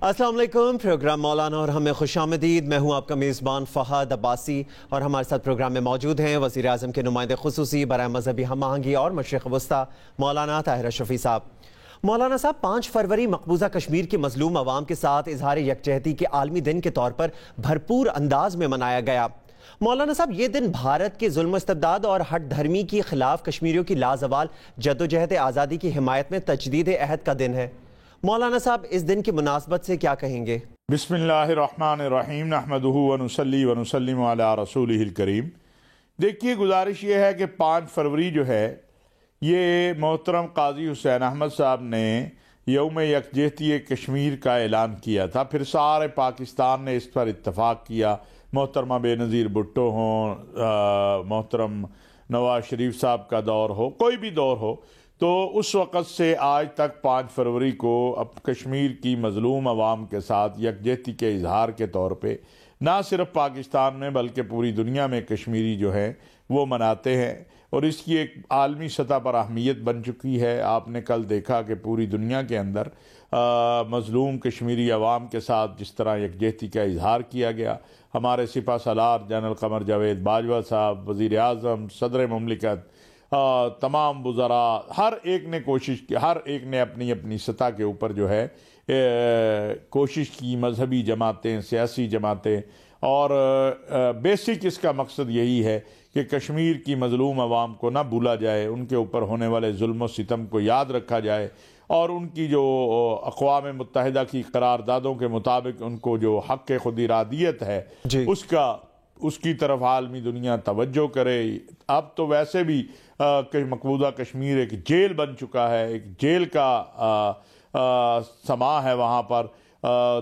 السلام علیکم، پروگرام مولانا اور ہمیں خوش آمدید۔ میں ہوں آپ کا میزبان فہد عباسی اور ہمارے ساتھ پروگرام میں موجود ہیں وزیر اعظم کے نمائندے خصوصی برائے مذہبی ہم آہنگی اور مشرق وسطیٰ مولانا طاہر اشرفی صاحب۔ مولانا صاحب، 5 فروری مقبوضہ کشمیر کی مظلوم عوام کے ساتھ اظہار یکجہتی کے عالمی دن کے طور پر بھرپور انداز میں منایا گیا۔ مولانا صاحب، یہ دن بھارت کے ظلم و استبداد اور ہٹ دھرمی کے خلاف کشمیریوں کی لازوال جدوجہد آزادی کی حمایت میں تجدید عہد کا دن ہے۔ مولانا صاحب، اس دن کی مناسبت سے کیا کہیں گے؟ بسم اللہ الرحمن الرحیم، نحمدہ ونصلی ونسلم علی رسولہ الکریم۔ دیکھیے، گزارش یہ ہے کہ 5 فروری جو ہے یہ محترم قاضی حسین احمد صاحب نے یوم یکجہتی کشمیر کا اعلان کیا تھا، پھر سارے پاکستان نے اس پر اتفاق کیا۔ محترمہ بے نظیر بھٹو ہوں، محترم نواز شریف صاحب کا دور ہو، کوئی بھی دور ہو، تو اس وقت سے آج تک 5 فروری کو اب کشمیر کی مظلوم عوام کے ساتھ یکجہتی کے اظہار کے طور پہ نہ صرف پاکستان میں بلکہ پوری دنیا میں کشمیری جو ہیں وہ مناتے ہیں، اور اس کی ایک عالمی سطح پر اہمیت بن چکی ہے۔ آپ نے کل دیکھا کہ پوری دنیا کے اندر مظلوم کشمیری عوام کے ساتھ جس طرح یکجہتی کا اظہار کیا گیا۔ ہمارے سپہ سالار جنرل قمر جاوید باجوہ صاحب، وزیر اعظم، صدر مملکت، تمام وزراء، ہر ایک نے کوشش کی، ہر ایک نے اپنی اپنی سطح کے اوپر جو ہے کوشش کی، مذہبی جماعتیں، سیاسی جماعتیں، اور بیسک اس کا مقصد یہی ہے کہ کشمیر کی مظلوم عوام کو نہ بھولا جائے، ان کے اوپر ہونے والے ظلم و ستم کو یاد رکھا جائے، اور ان کی جو اقوام متحدہ کی قراردادوں کے مطابق ان کو جو حق خود ارادیت ہے اس کی طرف عالمی دنیا توجہ کرے۔ اب تو ویسے بھی مقبوضہ کشمیر ایک جیل بن چکا ہے، ایک جیل کا سما ہے وہاں پر،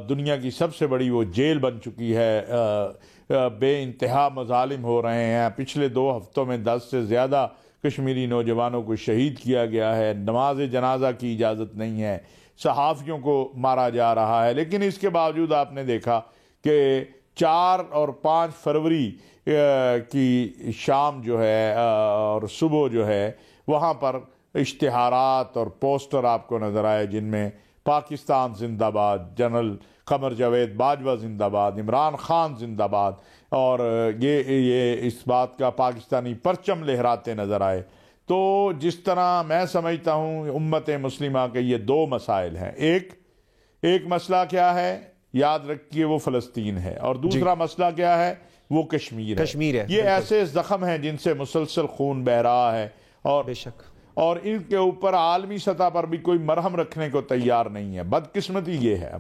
دنیا کی سب سے بڑی وہ جیل بن چکی ہے۔ بے انتہا مظالم ہو رہے ہیں۔ پچھلے 2 ہفتوں میں 10 سے زیادہ کشمیری نوجوانوں کو شہید کیا گیا ہے، نماز جنازہ کی اجازت نہیں ہے، صحافیوں کو مارا جا رہا ہے، لیکن اس کے باوجود آپ نے دیکھا کہ 4 اور 5 فروری کی شام جو ہے اور صبح جو ہے وہاں پر اشتہارات اور پوسٹر آپ کو نظر آئے جن میں پاکستان زندہ باد، جنرل قمر جاوید باجوہ زندہ باد، عمران خان زندہ باد، اور یہ اس بات کا پاکستانی پرچم لہراتے نظر آئے۔ تو جس طرح میں سمجھتا ہوں امت مسلمہ کے یہ 2 مسائل ہیں، ایک مسئلہ کیا ہے، یاد رکھیے، وہ فلسطین ہے، اور دوسرا مسئلہ کیا ہے، وہ کشمیر ہے۔ یہ ایسے زخم ہیں جن سے مسلسل خون بہ رہا ہے، اور بے شک، اور ان کے اوپر عالمی سطح پر بھی کوئی مرہم رکھنے کو تیار نہیں ہے۔ بدقسمتی یہ ہے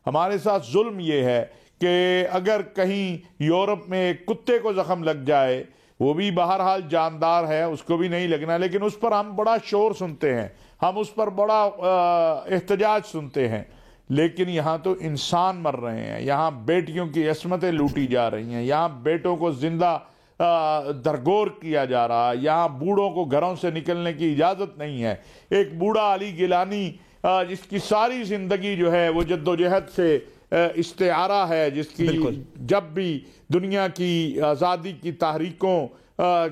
ہمارے ساتھ ظلم یہ ہے کہ اگر کہیں یورپ میں ایک کتے کو زخم لگ جائے، وہ بھی بہرحال جاندار ہے، اس کو بھی نہیں لگنا، لیکن اس پر ہم بڑا شور سنتے ہیں، ہم اس پر بڑا احتجاج سنتے ہیں، لیکن یہاں تو انسان مر رہے ہیں، یہاں بیٹیوں کی عصمتیں لوٹی جا رہی ہیں، یہاں بیٹوں کو زندہ درگور کیا جا رہا ہے، یہاں بوڑھوں کو گھروں سے نکلنے کی اجازت نہیں ہے۔ ایک بوڑھا علی گیلانی جس کی ساری زندگی جو ہے وہ جدوجہد سے استعارہ ہے، جس کی جب بھی دنیا کی آزادی کی تحریکوں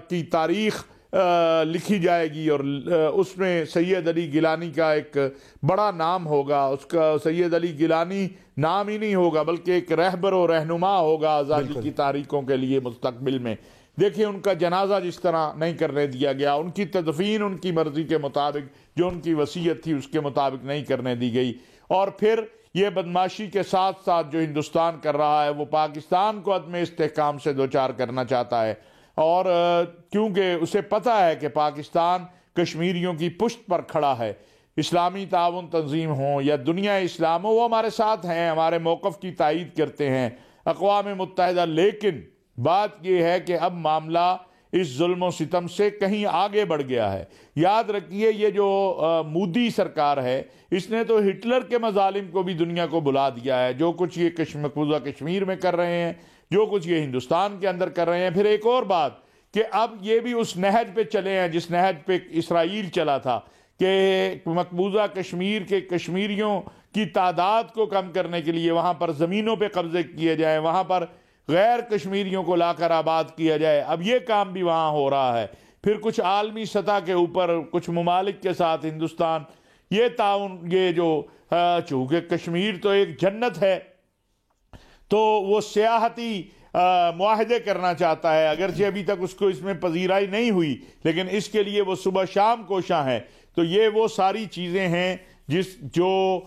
کی تاریخ لکھی جائے گی اور اس میں سید علی گیلانی کا ایک بڑا نام ہوگا، اس کا سید علی گیلانی نام ہی نہیں ہوگا بلکہ ایک رہبر و رہنما ہوگا آزادی کی تحریکوں کے لیے مستقبل میں۔ دیکھیں ان کا جنازہ جس طرح نہیں کرنے دیا گیا، ان کی تدفین ان کی مرضی کے مطابق، جو ان کی وصیت تھی اس کے مطابق نہیں کرنے دی گئی، اور پھر یہ بدماشی کے ساتھ ساتھ جو ہندوستان کر رہا ہے وہ پاکستان کو عدم استحکام سے دوچار کرنا چاہتا ہے، اور کیونکہ اسے پتہ ہے کہ پاکستان کشمیریوں کی پشت پر کھڑا ہے۔ اسلامی تعاون تنظیم ہوں یا دنیا اسلام ہو، وہ ہمارے ساتھ ہیں، ہمارے موقف کی تائید کرتے ہیں، اقوام متحدہ، لیکن بات یہ ہے کہ اب معاملہ اس ظلم و ستم سے کہیں آگے بڑھ گیا ہے۔ یاد رکھیے، یہ جو مودی سرکار ہے اس نے تو ہٹلر کے مظالم کو بھی دنیا کو بلا دیا ہے، جو کچھ یہ مقبوضہ کشمیر میں کر رہے ہیں، جو کچھ یہ ہندوستان کے اندر کر رہے ہیں۔ پھر ایک اور بات کہ اب یہ بھی اس نہج پہ چلے ہیں جس نہج پہ اسرائیل چلا تھا کہ مقبوضہ کشمیر کے کشمیریوں کی تعداد کو کم کرنے کے لیے وہاں پر زمینوں پہ قبضے کیے جائیں، وہاں پر غیر کشمیریوں کو لا کر آباد کیا جائے۔ اب یہ کام بھی وہاں ہو رہا ہے۔ پھر کچھ عالمی سطح کے اوپر کچھ ممالک کے ساتھ ہندوستان یہ تعاون، یہ جو چونکہ کشمیر تو ایک جنت ہے تو وہ سیاحتی معاہدے کرنا چاہتا ہے، اگرچہ ابھی تک اس کو اس میں پذیرائی نہیں ہوئی، لیکن اس کے لیے وہ صبح شام کوشاں ہے۔ تو یہ وہ ساری چیزیں ہیں جو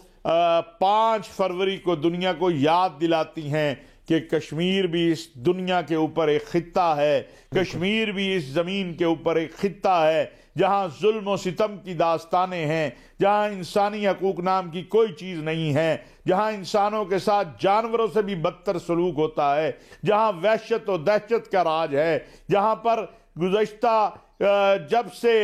5 فروری کو دنیا کو یاد دلاتی ہیں کہ کشمیر بھی اس دنیا کے اوپر ایک خطہ ہے، کشمیر بھی اس زمین کے اوپر ایک خطہ ہے جہاں ظلم و ستم کی داستانیں ہیں، جہاں انسانی حقوق نام کی کوئی چیز نہیں ہے، جہاں انسانوں کے ساتھ جانوروں سے بھی بدتر سلوک ہوتا ہے، جہاں وحشت و دہشت کا راج ہے، جہاں پر گزشتہ جب سے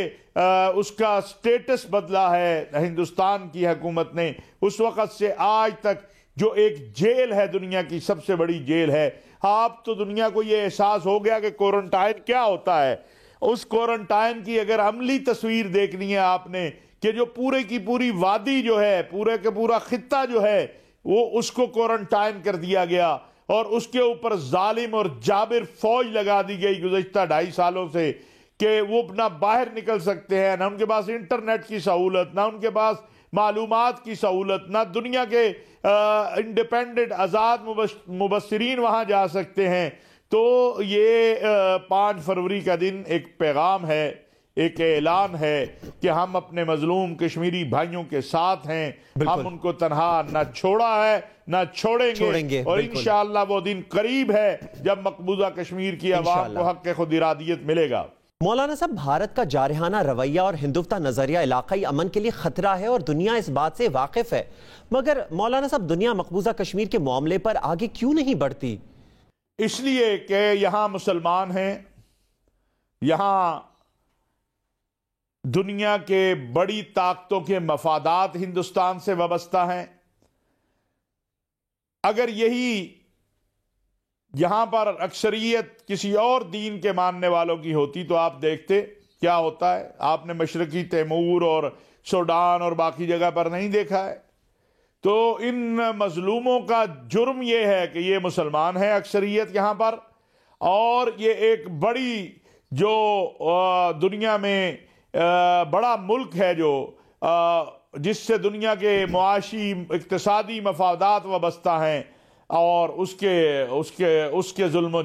اس کا سٹیٹس بدلا ہے ہندوستان کی حکومت نے، اس وقت سے آج تک جو ایک جیل ہے، دنیا کی سب سے بڑی جیل ہے۔ آپ تو دنیا کو یہ احساس ہو گیا کہ کوارنٹائن کیا ہوتا ہے۔ اس کوارنٹائن کی اگر عملی تصویر دیکھنی ہے آپ نے کہ جو پورے کی پوری وادی جو ہے، پورے کے پورا خطہ جو ہے، وہ اس کو کوارنٹائن کر دیا گیا اور اس کے اوپر ظالم اور جابر فوج لگا دی گئی گزشتہ 2.5 سالوں سے کہ وہ نہ باہر نکل سکتے ہیں، نہ ان کے پاس انٹرنیٹ کی سہولت، نہ ان کے پاس معلومات کی سہولت، نہ دنیا کے انڈیپینڈنٹ آزاد مبصرین وہاں جا سکتے ہیں۔ تو یہ 5 فروری کا دن ایک پیغام ہے، ایک اعلان ہے کہ ہم اپنے مظلوم کشمیری بھائیوں کے ساتھ ہیں، ہم ان کو تنہا نہ چھوڑا ہے نہ چھوڑیں گے اور انشاءاللہ وہ دن قریب ہے جب مقبوضہ کشمیر کی عوام کو حق خود ارادیت ملے گا۔ مولانا صاحب، بھارت کا جارحانہ رویہ اور ہندوتوا نظریہ علاقائی امن کے لیے خطرہ ہے اور دنیا اس بات سے واقف ہے، مگر مولانا صاحب دنیا مقبوضہ کشمیر کے معاملے پر آگے کیوں نہیں بڑھتی؟ اس لیے کہ یہاں مسلمان ہیں، یہاں دنیا کے بڑی طاقتوں کے مفادات ہندوستان سے وابستہ ہیں۔ اگر یہی یہاں پر اکثریت کسی اور دین کے ماننے والوں کی ہوتی تو آپ دیکھتے کیا ہوتا ہے۔ آپ نے مشرقی تیمور اور سوڈان اور باقی جگہ پر نہیں دیکھا ہے۔ تو ان مظلوموں کا جرم یہ ہے کہ یہ مسلمان ہیں اکثریت یہاں پر، اور یہ ایک بڑی جو دنیا میں بڑا ملک ہے جو جس سے دنیا کے معاشی اقتصادی مفادات وابستہ ہیں اور اس کے ظلم و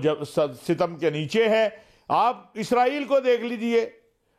ستم کے نیچے ہے۔ آپ اسرائیل کو دیکھ لیجئے،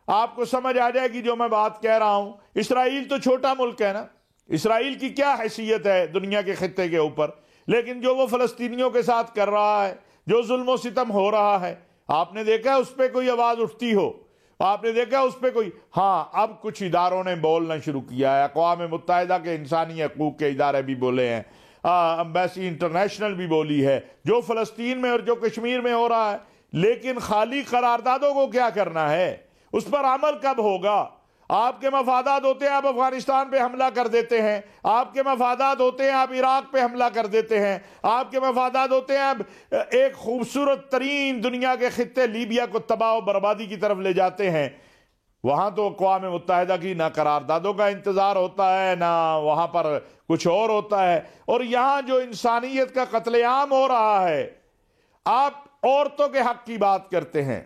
آپ کو سمجھ آ جائے گی جو میں بات کہہ رہا ہوں۔ اسرائیل تو چھوٹا ملک ہے نا، اسرائیل کی کیا حیثیت ہے دنیا کے خطے کے اوپر، لیکن جو وہ فلسطینیوں کے ساتھ کر رہا ہے، جو ظلم و ستم ہو رہا ہے، آپ نے دیکھا اس پہ کوئی آواز اٹھتی ہو؟ آپ نے دیکھا اس پہ کوئی؟ ہاں، اب کچھ اداروں نے بولنا شروع کیا ہے، اقوام متحدہ کے انسانی حقوق کے ادارے بھی بولے ہیں، امبیسی انٹرنیشنل بھی بولی ہے، جو فلسطین میں اور جو کشمیر میں ہو رہا ہے، لیکن خالی قراردادوں کو کیا کرنا ہے؟ اس پر عمل کب ہوگا؟ آپ کے مفادات ہوتے ہیں آپ افغانستان پہ حملہ کر دیتے ہیں، آپ کے مفادات ہوتے ہیں آپ عراق پہ حملہ کر دیتے ہیں، آپ کے مفادات ہوتے ہیں آپ ایک خوبصورت ترین دنیا کے خطے لیبیا کو تباہ و بربادی کی طرف لے جاتے ہیں۔ وہاں تو اقوام متحدہ کی نہ قراردادوں کا انتظار ہوتا ہے، نہ وہاں پر کچھ اور ہوتا ہے، اور یہاں جو انسانیت کا قتل عام ہو رہا ہے، آپ عورتوں کے حق کی بات کرتے ہیں۔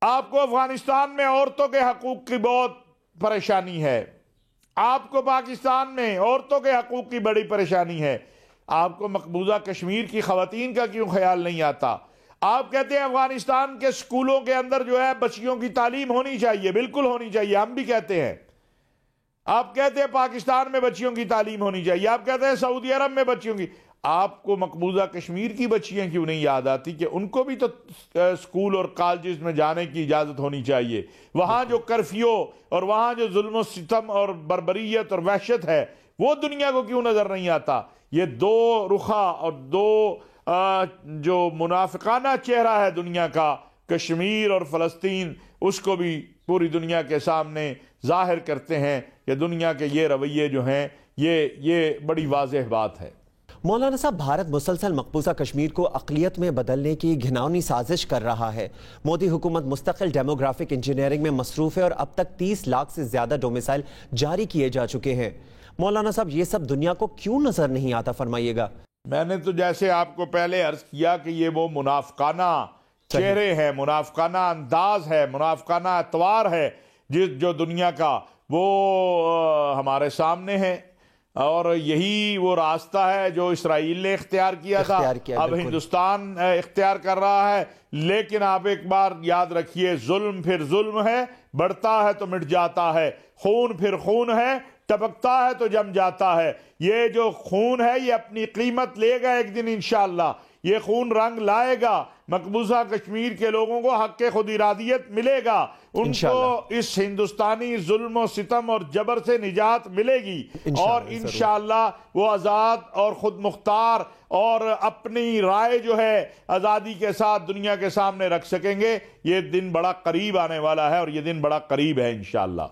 آپ کو افغانستان میں عورتوں کے حقوق کی بہت پریشانی ہے، آپ کو پاکستان میں عورتوں کے حقوق کی بڑی پریشانی ہے، آپ کو مقبوضہ کشمیر کی خواتین کا کیوں خیال نہیں آتا؟ آپ کہتے ہیں افغانستان کے سکولوں کے اندر جو ہے بچیوں کی تعلیم ہونی چاہیے، بالکل ہونی چاہیے، ہم بھی کہتے ہیں۔ آپ کہتے ہیں پاکستان میں بچیوں کی تعلیم ہونی چاہیے، آپ کہتے ہیں سعودی عرب میں بچیوں کی، آپ کو مقبوضہ کشمیر کی بچیاں کیوں نہیں یاد آتی کہ ان کو بھی تو سکول اور کالجز میں جانے کی اجازت ہونی چاہیے؟ وہاں جو کرفیو اور وہاں جو ظلم و ستم اور بربریت اور وحشت ہے وہ دنیا کو کیوں نظر نہیں آتا؟ یہ دو رخا اور دو جو منافقانہ چہرہ ہے دنیا کا، کشمیر اور فلسطین، اس کو بھی پوری دنیا کے سامنے ظاہر کرتے ہیں کہ دنیا کے یہ رویے جو ہیں یہ بڑی واضح بات ہے۔ مولانا صاحب، بھارت مسلسل مقبوضہ کشمیر کو اقلیت میں بدلنے کی گھناؤنی سازش کر رہا ہے۔ مودی حکومت مستقل ڈیموگرافک انجینئرنگ میں مصروف ہے اور اب تک 30 لاکھ سے زیادہ ڈومیسائل جاری کیے جا چکے ہیں۔ مولانا صاحب، یہ سب دنیا کو کیوں نظر نہیں آتا؟ فرمائیے گا۔ میں نے تو جیسے آپ کو پہلے عرض کیا کہ یہ وہ منافقانہ چہرے ہیں، منافقانہ انداز ہے، منافقانہ اتوار ہے جو دنیا کا وہ ہمارے سامنے ہے، اور یہی وہ راستہ ہے جو اسرائیل نے اختیار کیا تھا، اب ہندوستان اختیار کر رہا ہے۔ لیکن آپ ایک بار یاد رکھیے، ظلم پھر ظلم ہے، بڑھتا ہے تو مٹ جاتا ہے، خون پھر خون ہے، ٹپکتا ہے تو جم جاتا ہے۔ یہ جو خون ہے یہ اپنی قیمت لے گا ایک دن انشاءاللہ، یہ خون رنگ لائے گا، مقبوضہ کشمیر کے لوگوں کو حق خود ارادیت ملے گا، ان کو اس ہندوستانی ظلم و ستم اور جبر سے نجات ملے گی، اور انشاءاللہ وہ آزاد اور خود مختار اور اپنی رائے جو ہے آزادی کے ساتھ دنیا کے سامنے رکھ سکیں گے۔ یہ دن بڑا قریب آنے والا ہے، اور یہ دن بڑا قریب ہے انشاءاللہ۔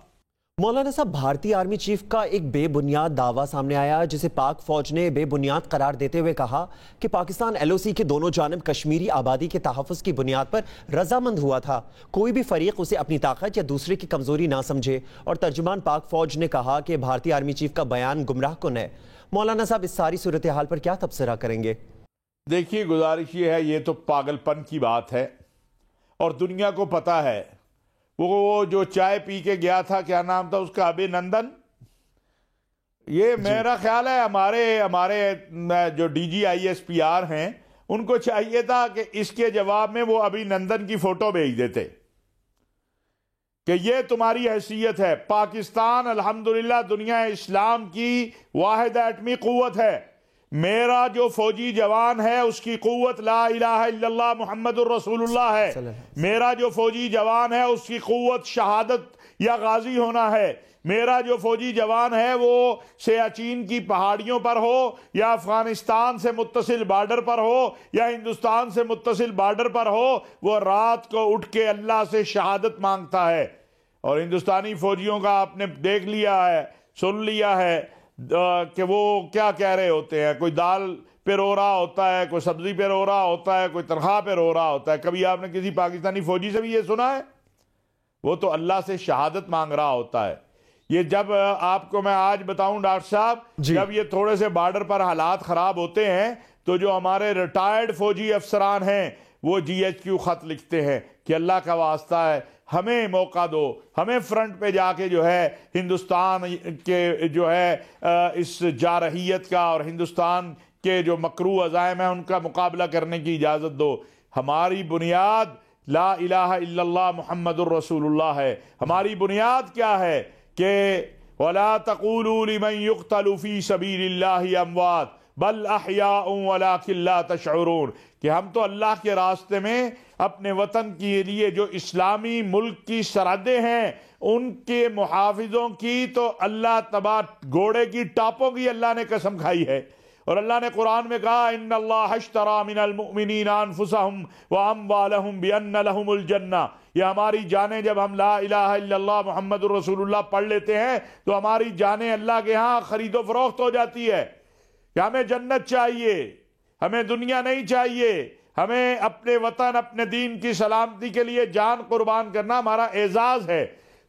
مولانا صاحب، بھارتی آرمی چیف کا ایک بے بنیاد دعویٰ سامنے آیا جسے پاک فوج نے بے بنیاد قرار دیتے ہوئے کہا کہ پاکستان ایل او سی کے دونوں جانب کشمیری آبادی کے تحفظ کی بنیاد پر رضامند ہوا تھا، کوئی بھی فریق اسے اپنی طاقت یا دوسرے کی کمزوری نہ سمجھے، اور ترجمان پاک فوج نے کہا کہ بھارتی آرمی چیف کا بیان گمراہ کن ہے۔ مولانا صاحب، اس ساری صورتحال پر کیا تبصرہ کریں گے؟ دیکھیے، گزارش یہ ہے، یہ تو پاگل پن کی بات ہے، اور دنیا کو پتا ہے۔ وہ جو چائے پی کے گیا تھا، کیا نام تھا اس کا، ابھی نندن، یہ میرا خیال ہے ہمارے جو D G I S P R ہیں، ان کو چاہیے تھا کہ اس کے جواب میں وہ ابھی نندن کی فوٹو بھیج دیتے کہ یہ تمہاری حیثیت ہے۔ پاکستان الحمدللہ دنیا اسلام کی واحد ایٹمی قوت ہے۔ میرا جو فوجی جوان ہے اس کی قوت لا الہ الا اللہ محمد الرسول اللہ ہے۔ میرا جو فوجی جوان ہے اس کی قوت شہادت یا غازی ہونا ہے۔ میرا جو فوجی جوان ہے وہ سیاچین کی پہاڑیوں پر ہو، یا افغانستان سے متصل بارڈر پر ہو، یا ہندوستان سے متصل بارڈر پر ہو، وہ رات کو اٹھ کے اللہ سے شہادت مانگتا ہے۔ اور ہندوستانی فوجیوں کا آپ نے دیکھ لیا ہے، سن لیا ہے کہ وہ کیا کہہ رہے ہوتے ہیں، کوئی دال پہ رو رہا ہوتا ہے، کوئی سبزی پہ رو رہا ہوتا ہے، کوئی تنخواہ پہ رو رہا ہوتا ہے۔ کبھی آپ نے کسی پاکستانی فوجی سے بھی یہ سنا ہے؟ وہ تو اللہ سے شہادت مانگ رہا ہوتا ہے۔ یہ جب آپ کو میں آج بتاؤں ڈاکٹر صاحب، جب یہ تھوڑے سے بارڈر پر حالات خراب ہوتے ہیں تو جو ہمارے ریٹائرڈ فوجی افسران ہیں وہ جی ایچ کیو خط لکھتے ہیں کہ اللہ کا واسطہ ہے ہمیں موقع دو، ہمیں فرنٹ پہ جا کے جو ہے ہندوستان کے جو ہے اس جارحیت کا اور ہندوستان کے جو مکروہ عزائم ہیں ان کا مقابلہ کرنے کی اجازت دو۔ ہماری بنیاد لا الہ الا اللہ محمد الرسول اللہ ہے۔ ہماری بنیاد کیا ہے کہ وَلَا تَقُولُوا لِمَنْ يُقْتَلُ فِي سَبِيلِ اللَّهِ أَمْوَاتٌ بَلْ أَحْيَاءٌ وَلَكِنْ لَا تَشْعُرُونَ، کہ ہم تو اللہ کے راستے میں اپنے وطن کے لیے جو اسلامی ملک کی سرحدیں ہیں ان کے محافظوں کی تو اللہ تبا گھوڑے کی ٹاپوں کی اللہ نے قسم کھائی ہے، اور اللہ نے قرآن میں کہا ان اللہ اشترى من المؤمنین انفسهم واموالهم بان لهم الجنہ۔ یہ ہماری جانیں، جب ہم لا الہ الا اللہ محمد الرسول اللہ پڑھ لیتے ہیں تو ہماری جانیں اللہ کے ہاں خرید و فروخت ہو جاتی ہے کہ ہمیں جنت چاہیے، ہمیں دنیا نہیں چاہیے، ہمیں اپنے وطن اپنے دین کی سلامتی کے لیے جان قربان کرنا ہمارا اعزاز ہے۔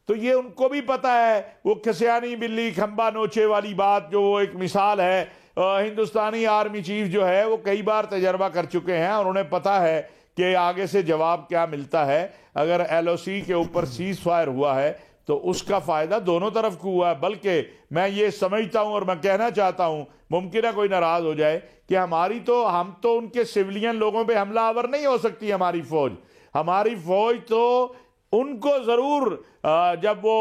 تو یہ ان کو بھی پتہ ہے۔ وہ کھسیانی بلی کھمبا نوچے والی بات جو وہ ایک مثال ہے، ہندوستانی آرمی چیف جو ہے وہ کئی بار تجربہ کر چکے ہیں اور انہیں پتہ ہے کہ آگے سے جواب کیا ملتا ہے۔ اگر ایل او سی کے اوپر سیز فائر ہوا ہے تو اس کا فائدہ دونوں طرف کو ہوا ہے، بلکہ میں یہ سمجھتا ہوں اور میں کہنا چاہتا ہوں، ممکن ہے کوئی ناراض ہو جائے، کہ ہم تو ان کے سیولین لوگوں پہ حملہ آور نہیں ہو سکتی ہماری فوج۔ ہماری فوج تو ان کو ضرور جب وہ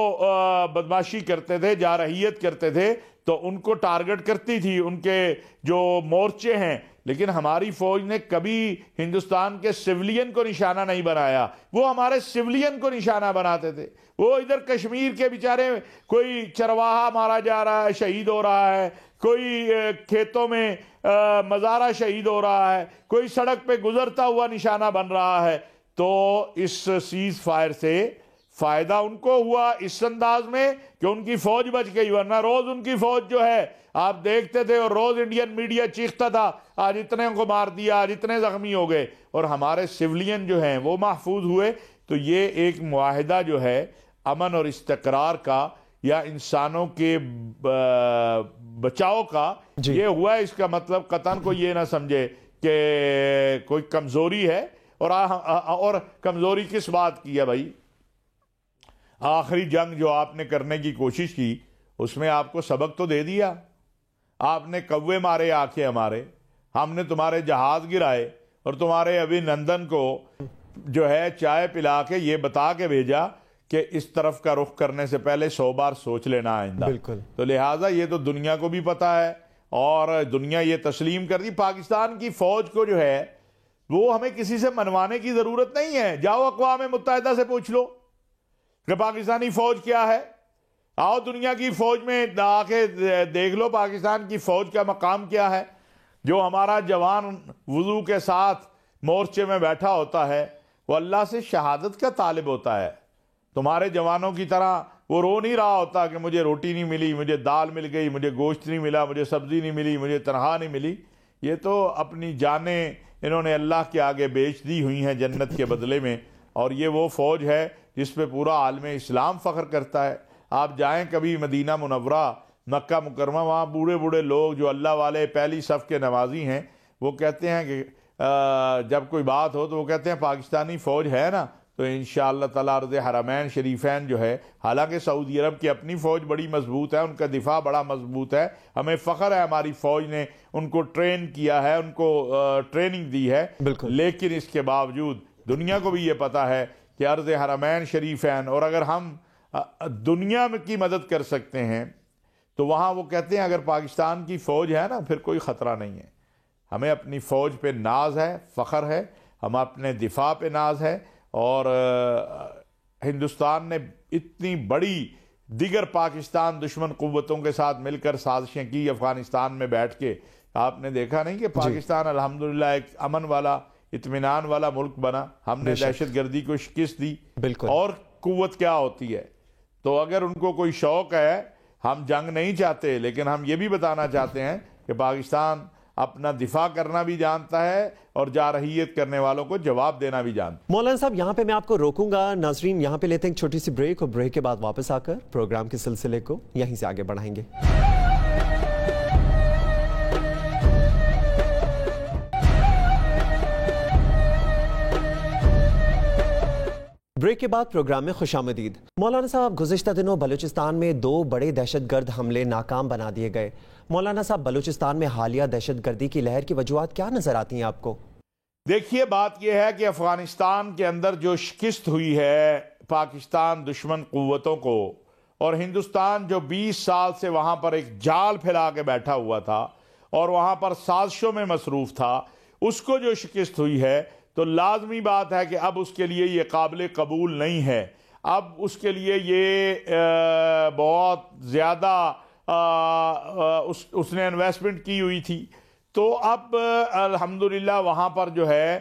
بدماشی کرتے تھے، جارحیت کرتے تھے تو ان کو ٹارگٹ کرتی تھی، ان کے جو مورچے ہیں، لیکن ہماری فوج نے کبھی ہندوستان کے سیولین کو نشانہ نہیں بنایا۔ وہ ہمارے سیولین کو نشانہ بناتے تھے۔ وہ ادھر کشمیر کے بیچارے کوئی چرواہا مارا جا رہا ہے، شہید ہو رہا ہے، کوئی کھیتوں میں مزارہ شہید ہو رہا ہے، کوئی سڑک پہ گزرتا ہوا نشانہ بن رہا ہے۔ تو اس سیز فائر سے فائدہ ان کو ہوا اس انداز میں کہ ان کی فوج بچ گئی، ورنہ روز ان کی فوج جو ہے آپ دیکھتے تھے اور روز انڈین میڈیا چیختا تھا آج اتنے کو مار دیا، آج اتنے زخمی ہو گئے، اور ہمارے سیولین جو ہیں وہ محفوظ ہوئے۔ تو یہ ایک معاہدہ جو ہے امن اور استقرار کا یا انسانوں کے بچاؤ کا یہ ہوا ہے۔ اس کا مطلب قطعاً کوئی یہ نہ سمجھے کہ کوئی کمزوری ہے، اور کمزوری کس بات کی ہے بھائی؟ آخری جنگ جو آپ نے کرنے کی کوشش کی اس میں آپ کو سبق تو دے دیا. آپ نے کوے مارے آکے ہمارے, ہم نے تمہارے جہاز گرائے, اور تمہارے ابھی نندن کو جو ہے چائے پلا کے یہ بتا کے بھیجا کہ اس طرف کا رخ کرنے سے پہلے 100 بار سوچ لینا آئندہ. بالکل. تو لہٰذا یہ تو دنیا کو بھی پتا ہے اور دنیا یہ تسلیم کر دی. پاکستان کی فوج کو جو ہے وہ ہمیں کسی سے منوانے کی ضرورت نہیں ہے. جاؤ اقوام متحدہ سے پوچھ لو کہ پاکستانی فوج کیا ہے. آؤ دنیا کی فوج میں آ کے دیکھ لو پاکستان کی فوج کا مقام کیا ہے. جو ہمارا جوان وضو کے ساتھ مورچے میں بیٹھا ہوتا ہے وہ اللہ سے شہادت کا طالب ہوتا ہے. تمہارے جوانوں کی طرح وہ رو نہیں رہا ہوتا کہ مجھے روٹی نہیں ملی, مجھے دال مل گئی, مجھے گوشت نہیں ملا, مجھے سبزی نہیں ملی, مجھے تنخواہ نہیں ملی. یہ تو اپنی جانیں انہوں نے اللہ کے آگے بیچ دی ہوئی ہیں جنت کے بدلے میں. اور یہ وہ فوج ہے جس پہ پورا عالم اسلام فخر کرتا ہے. آپ جائیں کبھی مدینہ منورہ, مکہ مکرمہ, وہاں بوڑھے بوڑھے لوگ جو اللہ والے پہلی صف کے نمازی ہیں وہ کہتے ہیں کہ جب کوئی بات ہو تو وہ کہتے ہیں پاکستانی فوج ہے نا تو انشاءاللہ تعالیٰ عرض حرمین شریفین جو ہے, حالانکہ سعودی عرب کی اپنی فوج بڑی مضبوط ہے, ان کا دفاع بڑا مضبوط ہے, ہمیں فخر ہے ہماری فوج نے ان کو ٹرین کیا ہے, ان کو ٹریننگ دی ہے. لیکن اس کے باوجود دنیا کو بھی یہ پتا ہے کہ عرض حرمین شریفین, اور اگر ہم دنیا میں کی مدد کر سکتے ہیں تو وہاں وہ کہتے ہیں اگر پاکستان کی فوج ہے نا پھر کوئی خطرہ نہیں ہے. ہمیں اپنی فوج پہ ناز ہے, فخر ہے, ہم اپنے دفاع پہ ناز ہے. اور ہندوستان نے اتنی بڑی دیگر پاکستان دشمن قوتوں کے ساتھ مل کر سازشیں کی افغانستان میں بیٹھ کے. آپ نے دیکھا نہیں کہ پاکستان الحمدللہ ایک امن والا اطمینان والا ملک بنا. ہم نے دہشت گردی کو شکست دی. اور قوت کیا ہوتی ہے. تو اگر ان کو کوئی شوق ہے, ہم جنگ نہیں چاہتے لیکن ہم یہ بھی بتانا چاہتے ہیں کہ پاکستان اپنا دفاع کرنا بھی جانتا ہے اور جارحیت کرنے والوں کو جواب دینا بھی جانتا ہے. مولانا صاحب یہاں پہ میں آپ کو روکوں گا. ناظرین یہاں پہ لیتے ہیں ایک چھوٹی سی بریک, اور بریک کے بعد واپس آ کر پروگرام کے سلسلے کو یہیں سے آگے بڑھائیں گے. بریک کے بعد پروگرام میں خوش آمدید. مولانا صاحب گزشتہ دنوں بلوچستان میں 2 بڑے دہشت گرد حملے ناکام بنا دیے گئے. مولانا صاحب بلوچستان میں حالیہ دہشت گردی کی لہر کی وجوہات کیا نظر آتی ہیں آپ کو؟ دیکھیے بات یہ ہے کہ افغانستان کے اندر جو شکست ہوئی ہے پاکستان دشمن قوتوں کو, اور ہندوستان جو 20 سال سے وہاں پر ایک جال پھیلا کے بیٹھا ہوا تھا اور وہاں پر سازشوں میں مصروف تھا, اس کو جو شکست ہوئی ہے تو لازمی بات ہے کہ اب اس کے لیے یہ قابل قبول نہیں ہے. اب اس کے لیے یہ بہت زیادہ اس نے انویسٹمنٹ کی ہوئی تھی. تو اب الحمدللہ وہاں پر جو ہے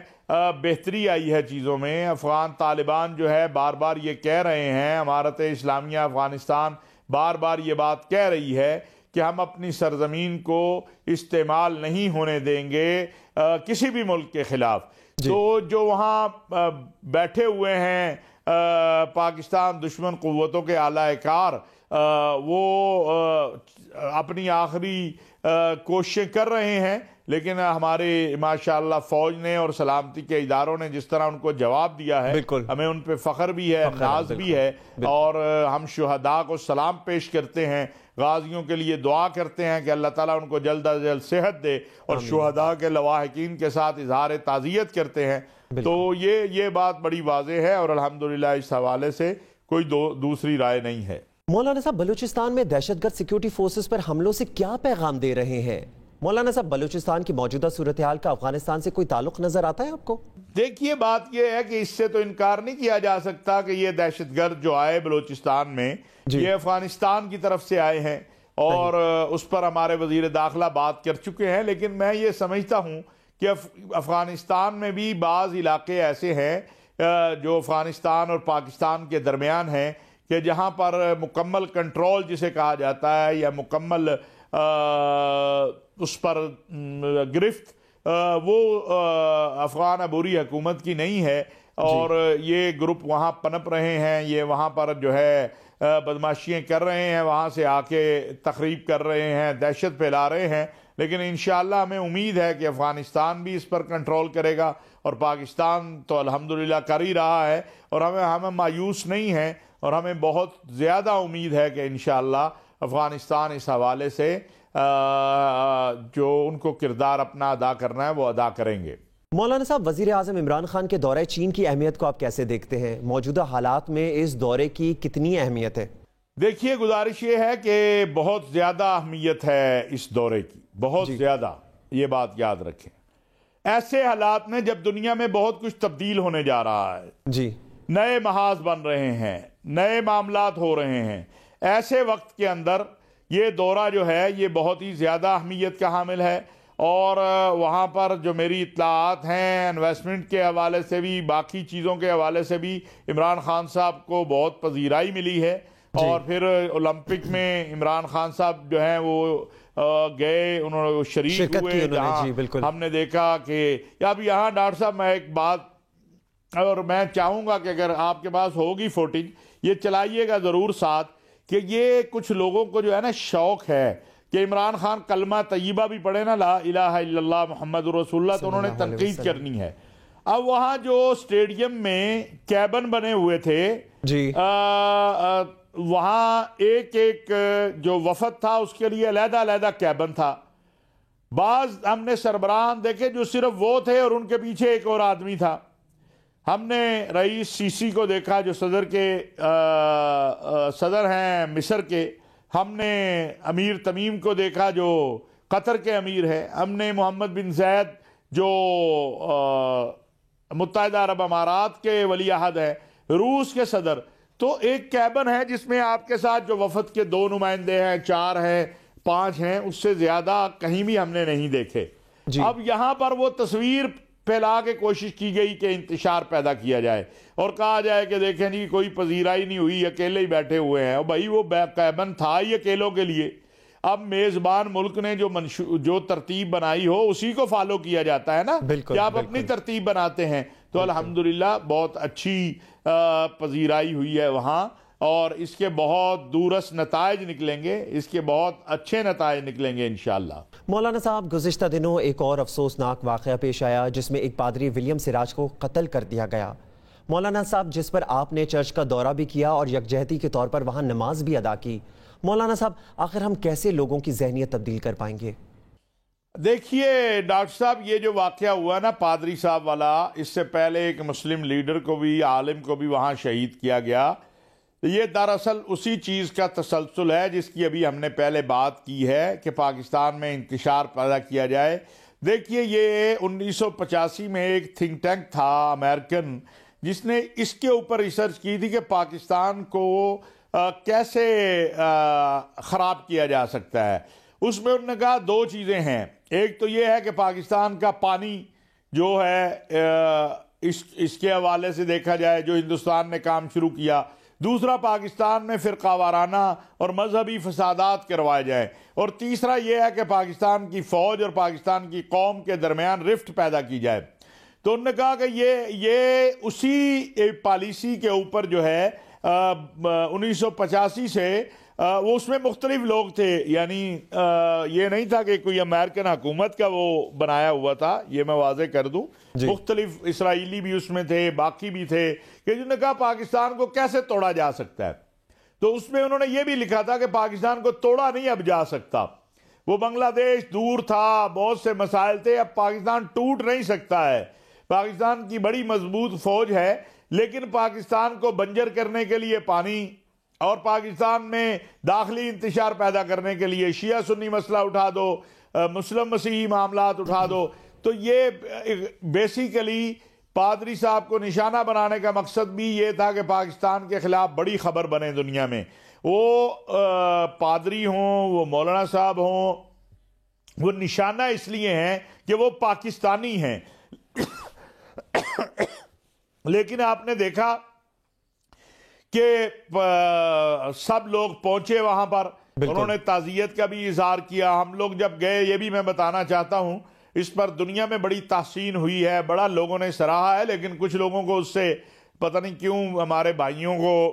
بہتری آئی ہے چیزوں میں. افغان طالبان جو ہے بار بار یہ کہہ رہے ہیں, امارت اسلامیہ افغانستان بار بار یہ بات کہہ رہی ہے کہ ہم اپنی سرزمین کو استعمال نہیں ہونے دیں گے کسی بھی ملک کے خلاف. تو جو وہاں بیٹھے ہوئے ہیں پاکستان دشمن قوتوں کے اعلی کار, وہ اپنی آخری کوششیں کر رہے ہیں, لیکن ہمارے ماشاءاللہ فوج نے اور سلامتی کے اداروں نے جس طرح ان کو جواب دیا ہے, ہمیں ان پہ فخر بھی ہے, ناز بھی ہے. اور ہم شہداء کو سلام پیش کرتے ہیں, غازیوں کے لیے دعا کرتے ہیں کہ اللہ تعالیٰ ان کو جلد از جلد صحت دے, اور شہداء کے لواحقین کے ساتھ اظہار تعزیت کرتے ہیں. تو یہ بات بڑی واضح ہے اور الحمدللہ اس حوالے سے کوئی دوسری رائے نہیں ہے. مولانا صاحب بلوچستان میں دہشت گرد سیکیورٹی فورسز پر حملوں سے کیا پیغام دے رہے ہیں؟ مولانا صاحب بلوچستان کی موجودہ صورتحال کا افغانستان سے کوئی تعلق نظر آتا ہے آپ کو؟ دیکھیے بات یہ ہے کہ اس سے تو انکار نہیں کیا جا سکتا کہ یہ دہشت گرد جو آئے بلوچستان میں یہ افغانستان کی طرف سے آئے ہیں, اور اس پر ہمارے وزیر داخلہ بات کر چکے ہیں. لیکن میں یہ سمجھتا ہوں کہ افغانستان میں بھی بعض علاقے ایسے ہیں جو افغانستان اور پاکستان کے درمیان ہیں کہ جہاں پر مکمل کنٹرول جسے کہا جاتا ہے یا مکمل اس پر گرفت وہ افغان عبوری حکومت کی نہیں ہے, اور یہ گروپ وہاں پنپ رہے ہیں, یہ وہاں پر جو ہے بدماشیاں کر رہے ہیں, وہاں سے آ کے تخریب کر رہے ہیں, دہشت پھیلا رہے ہیں. لیکن انشاءاللہ ہمیں امید ہے کہ افغانستان بھی اس پر کنٹرول کرے گا, اور پاکستان تو الحمدللہ کر ہی رہا ہے, اور ہمیں مایوس نہیں ہیں. اور ہمیں بہت زیادہ امید ہے کہ انشاءاللہ افغانستان اس حوالے سے جو ان کو کردار اپنا ادا کرنا ہے وہ ادا کریں گے۔ مولانا صاحب، وزیر اعظم عمران خان کے دورہ چین کی اہمیت کو آپ کیسے دیکھتے ہیں؟ موجودہ حالات میں اس دورے کی کتنی اہمیت ہے؟ دیکھیے، گزارش یہ ہے کہ بہت زیادہ اہمیت ہے اس دورے کی، بہت زیادہ، یہ بات یاد رکھیں۔ ایسے حالات میں جب دنیا میں بہت کچھ تبدیل ہونے جا رہا ہے، جی، نئے محاذ بن رہے ہیں، نئے معاملات ہو رہے ہیں، ایسے وقت کے اندر یہ دورہ جو ہے یہ بہت ہی زیادہ اہمیت کا حامل ہے، اور وہاں پر جو میری اطلاعات ہیں انویسٹمنٹ کے حوالے سے بھی، باقی چیزوں کے حوالے سے بھی عمران خان صاحب کو بہت پذیرائی ملی ہے۔ اور پھر اولمپک میں عمران خان صاحب جو ہیں وہ گئے، انہوں نے شریک ہوئے، جہاں ہم نے دیکھا کہ اب یہاں ڈاکٹر صاحب میں ایک بات، اور میں چاہوں گا کہ اگر آپ کے پاس ہوگی فوٹیج یہ چلائیے گا ضرور ساتھ، کہ یہ کچھ لوگوں کو جو ہے نا شوق ہے کہ عمران خان کلمہ طیبہ بھی پڑھے نا، لا الہ الا اللہ محمد رسول اللہ، تو انہوں نے تنقید کرنی ہے۔ اب وہاں جو اسٹیڈیم میں کیبن بنے ہوئے تھے، جی، وہاں ایک ایک جو وفد تھا اس کے لیے علیحدہ علیحدہ کیبن تھا۔ بعض ہم نے سربراہان دیکھے جو صرف وہ تھے اور ان کے پیچھے ایک اور آدمی تھا۔ ہم نے رئیس سیسی کو دیکھا جو صدر ہیں مصر کے، ہم نے امیر تمیم کو دیکھا جو قطر کے امیر ہے، ہم نے محمد بن زید جو متحدہ عرب امارات کے ولی عہد ہے، روس کے صدر۔ تو ایک کیبن ہے جس میں آپ کے ساتھ جو وفد کے 2 نمائندے ہیں، 4 ہیں، 5 ہیں، اس سے زیادہ کہیں بھی ہم نے نہیں دیکھے۔ اب یہاں پر وہ تصویر پھیلا کے کوشش کی گئی کہ انتشار پیدا کیا جائے اور کہا جائے کہ دیکھیں جی کوئی پذیرائی نہیں ہوئی، اکیلے ہی بیٹھے ہوئے ہیں۔ اور بھائی وہ کیبن تھا ہی اکیلوں کے لیے۔ اب میزبان ملک نے جو ترتیب بنائی ہو اسی کو فالو کیا جاتا ہے نا، کہ آپ اپنی ترتیب بناتے ہیں۔ تو الحمدللہ بہت اچھی پذیرائی ہوئی ہے وہاں، اور اس کے بہت دورس نتائج نکلیں گے، اس کے بہت اچھے نتائج نکلیں گے انشاءاللہ۔ مولانا صاحب، گزشتہ دنوں ایک اور افسوسناک واقعہ پیش آیا جس میں ایک پادری ولیم سراج کو قتل کر دیا گیا۔ مولانا صاحب، جس پر آپ نے چرچ کا دورہ بھی کیا اور یکجہتی کے طور پر وہاں نماز بھی ادا کی، مولانا صاحب آخر ہم کیسے لوگوں کی ذہنیت تبدیل کر پائیں گے؟ دیکھیے ڈاکٹر صاحب، یہ جو واقعہ ہوا نا پادری صاحب والا، اس سے پہلے ایک مسلم لیڈر کو بھی، عالم کو بھی وہاں شہید کیا گیا۔ یہ دراصل اسی چیز کا تسلسل ہے جس کی ابھی ہم نے پہلے بات کی ہے کہ پاکستان میں انتشار پیدا کیا جائے۔ دیکھیے، یہ 1985 میں ایک تھنک ٹینک تھا امریکن جس نے اس کے اوپر ریسرچ کی تھی کہ پاکستان کو کیسے خراب کیا جا سکتا ہے۔ اس میں انہوں نے کہا 2 چیزیں ہیں، ایک تو یہ ہے کہ پاکستان کا پانی جو ہے اس کے حوالے سے دیکھا جائے جو ہندوستان نے کام شروع کیا، دوسرا پاکستان میں فرقہ وارانہ اور مذہبی فسادات کروائے جائیں، اور تیسرا یہ ہے کہ پاکستان کی فوج اور پاکستان کی قوم کے درمیان رفٹ پیدا کی جائے۔ تو انہوں نے کہا کہ یہ اسی پالیسی کے اوپر جو ہے 1985 سے وہ اس میں مختلف لوگ تھے، یعنی یہ نہیں تھا کہ کوئی امریکن حکومت کا وہ بنایا ہوا تھا، یہ میں واضح کر دوں، مختلف اسرائیلی بھی اس میں تھے، باقی بھی تھے، کہ جنہوں نے کہا پاکستان کو کیسے توڑا جا سکتا ہے۔ تو اس میں انہوں نے یہ بھی لکھا تھا کہ پاکستان کو توڑا نہیں اب جا سکتا، وہ بنگلہ دیش دور تھا، بہت سے مسائل تھے، اب پاکستان ٹوٹ نہیں سکتا ہے، پاکستان کی بڑی مضبوط فوج ہے، لیکن پاکستان کو بنجر کرنے کے لیے پانی اور پاکستان میں داخلی انتشار پیدا کرنے کے لیے شیعہ سنی مسئلہ اٹھا دو، مسلم مسیحی معاملات اٹھا دو۔ تو یہ بیسیکلی پادری صاحب کو نشانہ بنانے کا مقصد بھی یہ تھا کہ پاکستان کے خلاف بڑی خبر بنے دنیا میں، وہ پادری ہوں، وہ مولانا صاحب ہوں، وہ نشانہ اس لیے ہیں کہ وہ پاکستانی ہیں۔ لیکن آپ نے دیکھا کہ سب لوگ پہنچے وہاں پر، انہوں نے تعزیت کا بھی اظہار کیا۔ ہم لوگ جب گئے، یہ بھی میں بتانا چاہتا ہوں، اس پر دنیا میں بڑی تحسین ہوئی ہے، بڑا لوگوں نے سراہا ہے، لیکن کچھ لوگوں کو اس سے پتہ نہیں کیوں ہمارے بھائیوں کو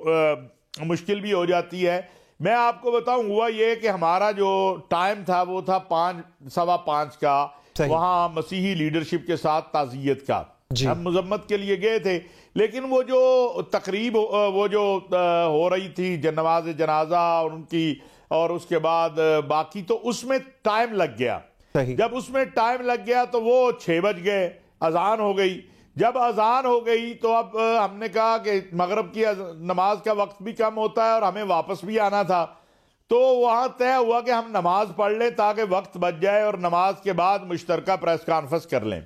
مشکل بھی ہو جاتی ہے۔ میں آپ کو بتاؤں، ہوا یہ کہ ہمارا جو ٹائم تھا وہ تھا 5:15 کا، وہاں مسیحی لیڈرشپ کے ساتھ تعزیت کا، ہم مذمت کے لیے گئے تھے۔ لیکن وہ جو تقریب وہ جو ہو رہی تھی نماز جنازہ اور ان کی اور اس کے بعد باقی، تو اس میں ٹائم لگ گیا. جب اس میں ٹائم لگ گیا تو وہ 6 بج گئے، اذان ہو گئی. جب اذان ہو گئی تو اب ہم نے کہا کہ مغرب کی نماز کا وقت بھی کم ہوتا ہے اور ہمیں واپس بھی آنا تھا، تو وہاں طے ہوا کہ ہم نماز پڑھ لیں تاکہ وقت بچ جائے اور نماز کے بعد مشترکہ پریس کانفرنس کر لیں.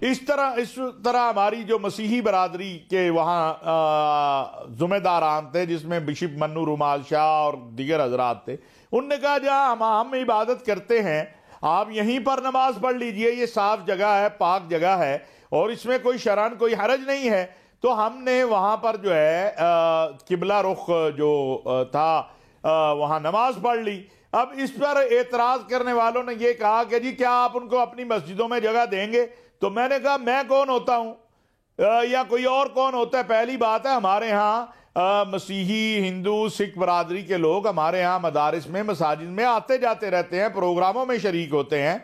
اس طرح ہماری جو مسیحی برادری کے وہاں ذمہ داران تھے، جس میں بشپ منو رومال شاہ اور دیگر حضرات تھے، ان نے کہا جہاں ہم عبادت کرتے ہیں آپ یہیں پر نماز پڑھ لیجئے، یہ صاف جگہ ہے، پاک جگہ ہے اور اس میں کوئی شرعاً کوئی حرج نہیں ہے. تو ہم نے وہاں پر جو ہے قبلہ رخ جو تھا وہاں نماز پڑھ لی. اب اس پر اعتراض کرنے والوں نے یہ کہا کہ جی کیا آپ ان کو اپنی مسجدوں میں جگہ دیں گے؟ تو میں نے کہا میں کون ہوتا ہوں یا کوئی اور کون ہوتا ہے؟ پہلی بات ہے ہمارے ہاں مسیحی، ہندو، سکھ برادری کے لوگ ہمارے ہاں مدارس میں، مساجد میں آتے جاتے رہتے ہیں، پروگراموں میں شریک ہوتے ہیں،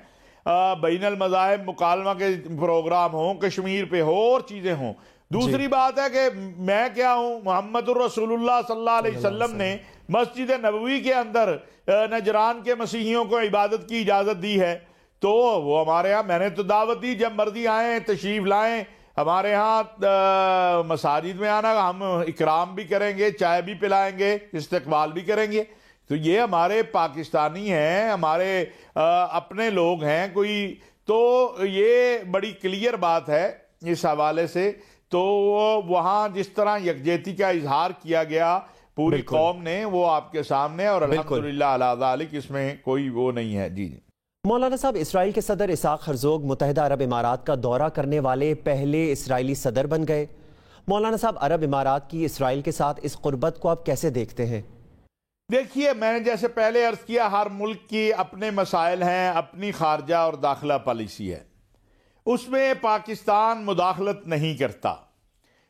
بین المذاہب مکالمہ کے پروگرام ہوں، کشمیر پہ ہو اور چیزیں ہوں. دوسری بات ہے کہ میں کیا ہوں، محمد الرسول اللہ صلی اللہ علیہ وسلم نے مسجد نبوی کے اندر نجران کے مسیحیوں کو عبادت کی اجازت دی ہے، تو وہ ہمارے ہاں میں نے تو دعوت دی جب مرضی آئیں، تشریف لائیں ہمارے ہاں مساجد میں آنا، ہم اکرام بھی کریں گے، چائے بھی پلائیں گے، استقبال بھی کریں گے. تو یہ ہمارے پاکستانی ہیں، ہمارے اپنے لوگ ہیں کوئی، تو یہ بڑی کلیئر بات ہے اس حوالے سے. تو وہاں جس طرح یکجہتی کا اظہار کیا گیا پوری قوم نے، وہ آپ کے سامنے، اور الحمدللہ علی ذالک اس میں کوئی وہ نہیں ہے. جی مولانا صاحب، اسرائیل کے صدر اسحاق ہرزوگ متحدہ عرب امارات کا دورہ کرنے والے پہلے اسرائیلی صدر بن گئے. مولانا صاحب، عرب امارات کی اسرائیل کے ساتھ اس قربت کو آپ کیسے دیکھتے ہیں؟ دیکھیے، میں نے جیسے پہلے عرض کیا، ہر ملک کی اپنے مسائل ہیں، اپنی خارجہ اور داخلہ پالیسی ہے، اس میں پاکستان مداخلت نہیں کرتا.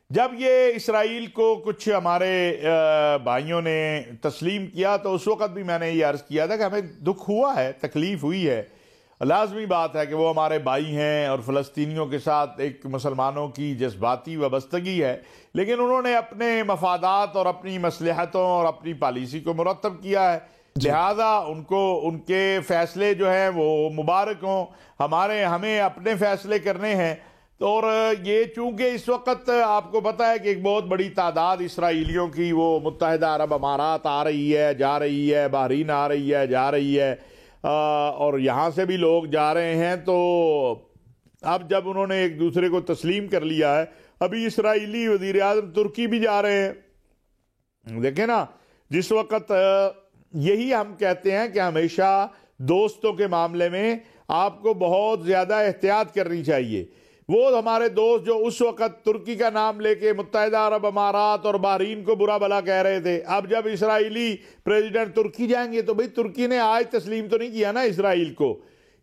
جب یہ اسرائیل کو کچھ ہمارے بھائیوں نے تسلیم کیا تو اس وقت بھی میں نے یہ عرض کیا تھا کہ ہمیں دکھ ہوا ہے، تکلیف ہوئی ہے. لازمی بات ہے کہ وہ ہمارے بھائی ہیں اور فلسطینیوں کے ساتھ ایک مسلمانوں کی جذباتی وابستگی ہے، لیکن انہوں نے اپنے مفادات اور اپنی مصلحتوں اور اپنی پالیسی کو مرتب کیا ہے، لہذا ان کے فیصلے جو ہیں وہ مبارک ہوں. ہمیں اپنے فیصلے کرنے ہیں. اور یہ چونکہ اس وقت آپ کو پتہ ہے کہ ایک بہت بڑی تعداد اسرائیلیوں کی وہ متحدہ عرب امارات آ رہی ہے، جا رہی ہے، بحرین آ رہی ہے، جا رہی ہے، اور یہاں سے بھی لوگ جا رہے ہیں. تو اب جب انہوں نے ایک دوسرے کو تسلیم کر لیا ہے، ابھی اسرائیلی وزیر اعظم ترکی بھی جا رہے ہیں. دیکھیں نا، جس وقت یہی ہم کہتے ہیں کہ ہمیشہ دوستوں کے معاملے میں آپ کو بہت زیادہ احتیاط کرنی چاہیے. وہ ہمارے دوست جو اس وقت ترکی کا نام لے کے متحدہ عرب امارات اور بحرین کو برا بھلا کہہ رہے تھے، اب جب اسرائیلی پریزیڈنٹ ترکی جائیں گے تو بھئی ترکی نے آج تسلیم تو نہیں کیا نا اسرائیل کو،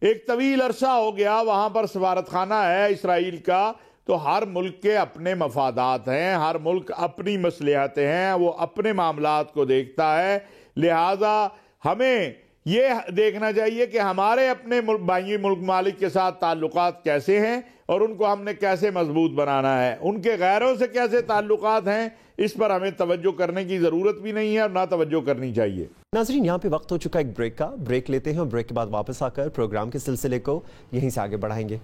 ایک طویل عرصہ ہو گیا، وہاں پر سفارت خانہ ہے اسرائیل کا. تو ہر ملک کے اپنے مفادات ہیں، ہر ملک اپنی مصلحتیں ہیں، وہ اپنے معاملات کو دیکھتا ہے. لہٰذا ہمیں یہ دیکھنا چاہیے کہ ہمارے اپنے بھائی ملک مالک کے ساتھ تعلقات کیسے ہیں اور ان کو ہم نے کیسے مضبوط بنانا ہے، ان کے غیروں سے کیسے تعلقات ہیں، اس پر ہمیں توجہ کرنے کی ضرورت بھی نہیں ہے اور نہ توجہ کرنی چاہیے. ناظرین، یہاں پہ وقت ہو چکا ایک بریک کا. بریک لیتے ہیں اور بریک کے بعد واپس آ کر پروگرام کے سلسلے کو یہیں سے آگے بڑھائیں گے.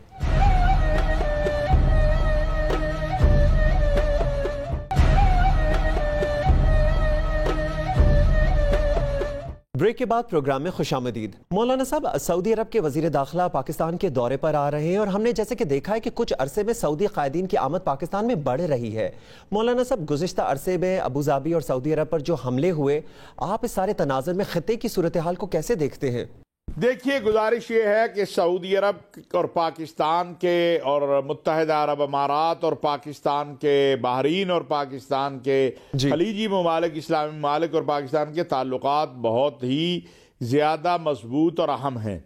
بریک کے بعد پروگرام میں خوش آمدید. مولانا صاحب، سعودی عرب کے وزیر داخلہ پاکستان کے دورے پر آ رہے ہیں اور ہم نے جیسے کہ دیکھا ہے کہ کچھ عرصے میں سعودی قائدین کی آمد پاکستان میں بڑھ رہی ہے. مولانا صاحب، گزشتہ عرصے میں ابوظہبی اور سعودی عرب پر جو حملے ہوئے، آپ اس سارے تناظر میں خطے کی صورتحال کو کیسے دیکھتے ہیں؟ دیکھیے، گزارش یہ ہے کہ سعودی عرب اور پاکستان کے اور متحدہ عرب امارات اور پاکستان کے بحرین اور پاکستان کے خلیجی ممالک، اسلامی ممالک اور پاکستان کے تعلقات بہت ہی زیادہ مضبوط اور اہم ہیں.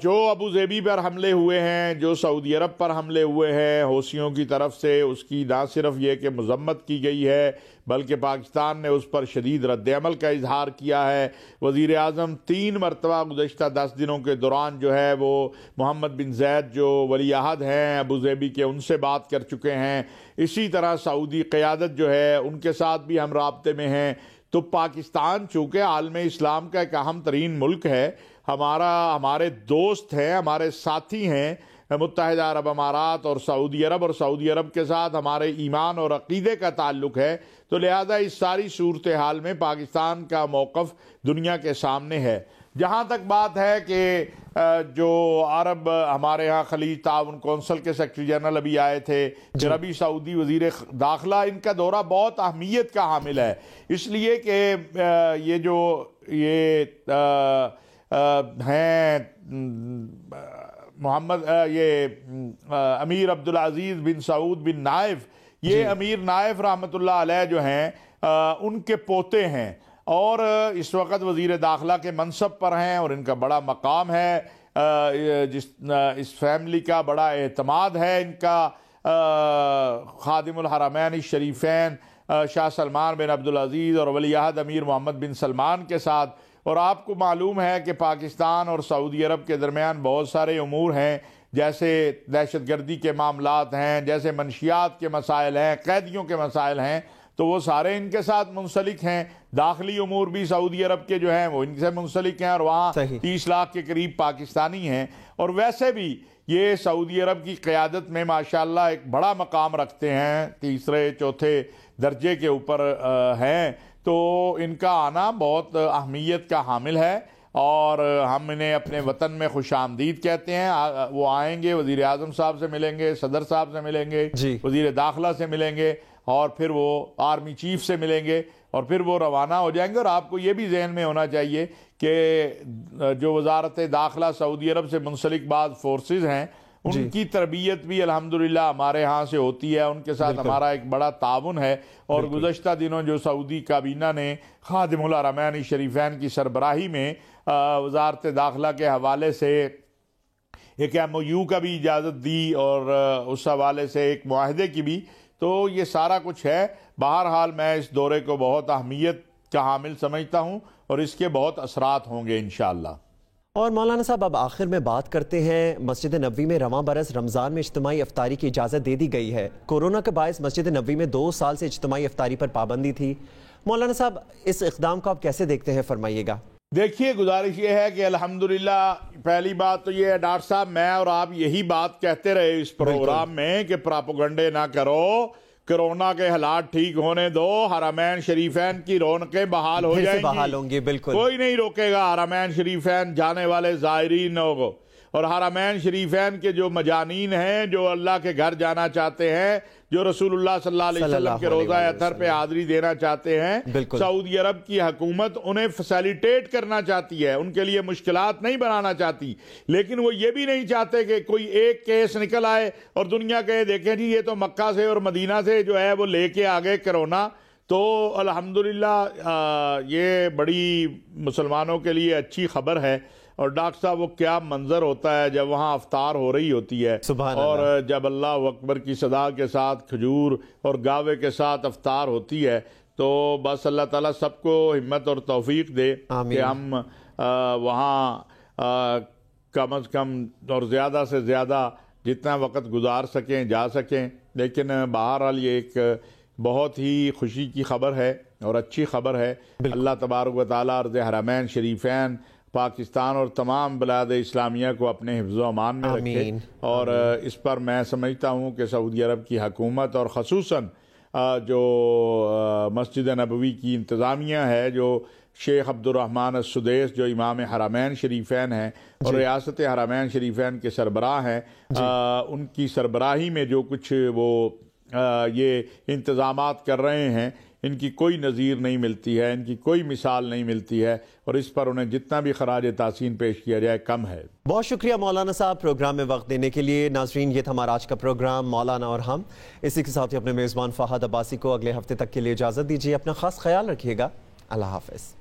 جو ابو ظبی پر حملے ہوئے ہیں، جو سعودی عرب پر حملے ہوئے ہیں حوثیوں کی طرف سے، اس کی نہ صرف یہ کہ مذمت کی گئی ہے بلکہ پاکستان نے اس پر شدید رد عمل کا اظہار کیا ہے۔ وزیر اعظم 3 مرتبہ گزشتہ 10 دنوں کے دوران جو ہے وہ محمد بن زید جو ولی عہد ہیں ابو ظبی کے، ان سے بات کر چکے ہیں۔ اسی طرح سعودی قیادت جو ہے ان کے ساتھ بھی ہم رابطے میں ہیں۔ تو پاکستان چونکہ عالم اسلام کا ایک اہم ترین ملک ہے، ہمارے دوست ہیں، ہمارے ساتھی ہیں متحدہ عرب امارات اور سعودی عرب کے ساتھ ہمارے ایمان اور عقیدے کا تعلق ہے، تو لہذا اس ساری صورتحال میں پاکستان کا موقف دنیا کے سامنے ہے۔ جہاں تک بات ہے کہ جو عرب ہمارے ہاں خلیج تعاون کونسل کے سیکرٹری جنرل ابھی آئے تھے، عربی سعودی وزیر داخلہ، ان کا دورہ بہت اہمیت کا حامل ہے، اس لیے کہ یہ ہیں امیر عبدالعزیز بن سعود بن نائف، یہ امیر نائف رحمۃ اللہ علیہ جو ہیں ان کے پوتے ہیں اور اس وقت وزیر داخلہ کے منصب پر ہیں، اور ان کا بڑا مقام ہے، اس فیملی کا بڑا اعتماد ہے ان کا خادم الحرمین الشریفین شاہ سلمان بن عبدالعزیز اور ولی عہد امیر محمد بن سلمان کے ساتھ۔ اور آپ کو معلوم ہے کہ پاکستان اور سعودی عرب کے درمیان بہت سارے امور ہیں، جیسے دہشت گردی کے معاملات ہیں، جیسے منشیات کے مسائل ہیں، قیدیوں کے مسائل ہیں، تو وہ سارے ان کے ساتھ منسلک ہیں۔ داخلی امور بھی سعودی عرب کے جو ہیں وہ ان سے منسلک ہیں، اور وہاں 30 لاکھ کے قریب پاکستانی ہیں، اور ویسے بھی یہ سعودی عرب کی قیادت میں ماشاءاللہ ایک بڑا مقام رکھتے ہیں، 3 4 درجے کے اوپر ہیں، تو ان کا آنا بہت اہمیت کا حامل ہے، اور ہم انہیں اپنے وطن میں خوش آمدید کہتے ہیں۔ وہ آئیں گے، وزیر اعظم صاحب سے ملیں گے، صدر صاحب سے ملیں گے، وزیر داخلہ سے ملیں گے، اور پھر وہ آرمی چیف سے ملیں گے، اور پھر وہ روانہ ہو جائیں گے۔ اور آپ کو یہ بھی ذہن میں ہونا چاہیے کہ جو وزارت داخلہ سعودی عرب سے منسلک بعض فورسز ہیں، ان کی تربیت بھی الحمدللہ ہمارے ہاں سے ہوتی ہے، ان کے ساتھ ہمارا ایک بڑا تعاون ہے۔ اور گزشتہ دنوں جو سعودی کابینہ نے خادم الحرمین الشریفین کی سربراہی میں وزارت داخلہ کے حوالے سے ایک MOU کا بھی اجازت دی، اور اس حوالے سے ایک معاہدے کی بھی، تو یہ سارا کچھ ہے۔ بہرحال میں اس دورے کو بہت اہمیت کا حامل سمجھتا ہوں، اور اس کے بہت اثرات ہوں گے انشاءاللہ۔ اور مولانا صاحب اب آخر میں بات کرتے ہیں، مسجد نبوی میں رواں برس رمضان میں اجتماعی افطاری کی اجازت دے دی گئی ہے۔ کورونا کے باعث مسجد نبوی میں 2 سال سے اجتماعی افطاری پر پابندی تھی۔ مولانا صاحب اس اقدام کو آپ کیسے دیکھتے ہیں، فرمائیے گا۔ دیکھیے، گزارش یہ ہے کہ الحمدللہ پہلی بات تو یہ ہے ڈاکٹر صاحب، میں اور آپ یہی بات کہتے رہے اس پروگرام میں کہ پراپوگنڈے نہ کرو، کرونا کے حالات ٹھیک ہونے دو، حرمین شریفین کی رونقیں بحال ہو جائیں گی، بحال ہوں گی، بالکل کوئی نہیں روکے گا حرمین شریفین جانے والے زائرین کو۔ اور حرمین شریفین کے جو مجانین ہیں، جو اللہ کے گھر جانا چاہتے ہیں، جو رسول اللہ صلی اللہ علیہ وسلم کے روضہ اطہر پہ حاضری دینا چاہتے ہیں، سعودی عرب کی حکومت انہیں فیسیلیٹیٹ کرنا چاہتی ہے، ان کے لیے مشکلات نہیں بنانا چاہتی، لیکن وہ یہ بھی نہیں چاہتے کہ کوئی ایک کیس نکل آئے اور دنیا کہے دیکھیں جی یہ تو مکہ سے اور مدینہ سے جو ہے وہ لے کے آگے کرونا۔ تو الحمدللہ یہ بڑی مسلمانوں کے لیے اچھی خبر ہے۔ اور ڈاکٹر صاحب وہ کیا منظر ہوتا ہے جب وہاں افطار ہو رہی ہوتی ہے، اور جب اللہ اکبر کی صدا کے ساتھ کھجور اور گاوے کے ساتھ افطار ہوتی ہے، تو بس اللہ تعالیٰ سب کو ہمت اور توفیق دے کہ ہم وہاں کم از کم اور زیادہ سے زیادہ جتنا وقت گزار سکیں جا سکیں۔ لیکن بہرحال یہ ایک بہت ہی خوشی کی خبر ہے اور اچھی خبر ہے۔ اللہ تبارک و تعالیٰ ارض حرمین شریفین، پاکستان اور تمام بلاد اسلامیہ کو اپنے حفظ و امان میں رکھے، اور اس پر میں سمجھتا ہوں کہ سعودی عرب کی حکومت اور خصوصاً جو مسجد نبوی کی انتظامیہ ہے، جو شیخ عبدالرحمن السدیس جو امام حرمین شریفین ہیں اور ریاست حرمین شریفین کے سربراہ ہیں، ان کی سربراہی میں جو کچھ وہ یہ انتظامات کر رہے ہیں، ان کی کوئی نظیر نہیں ملتی ہے، ان کی کوئی مثال نہیں ملتی ہے، اور اس پر انہیں جتنا بھی خراج تحسین پیش کیا جائے کم ہے۔ بہت شکریہ مولانا صاحب پروگرام میں وقت دینے کے لیے۔ ناظرین، یہ تھا ہمارا آج کا پروگرام مولانا اور ہم۔ اسی کے ساتھ ہی اپنے میزبان فہد عباسی کو اگلے ہفتے تک کے لیے اجازت دیجیے۔ اپنا خاص خیال رکھیے گا۔ اللہ حافظ۔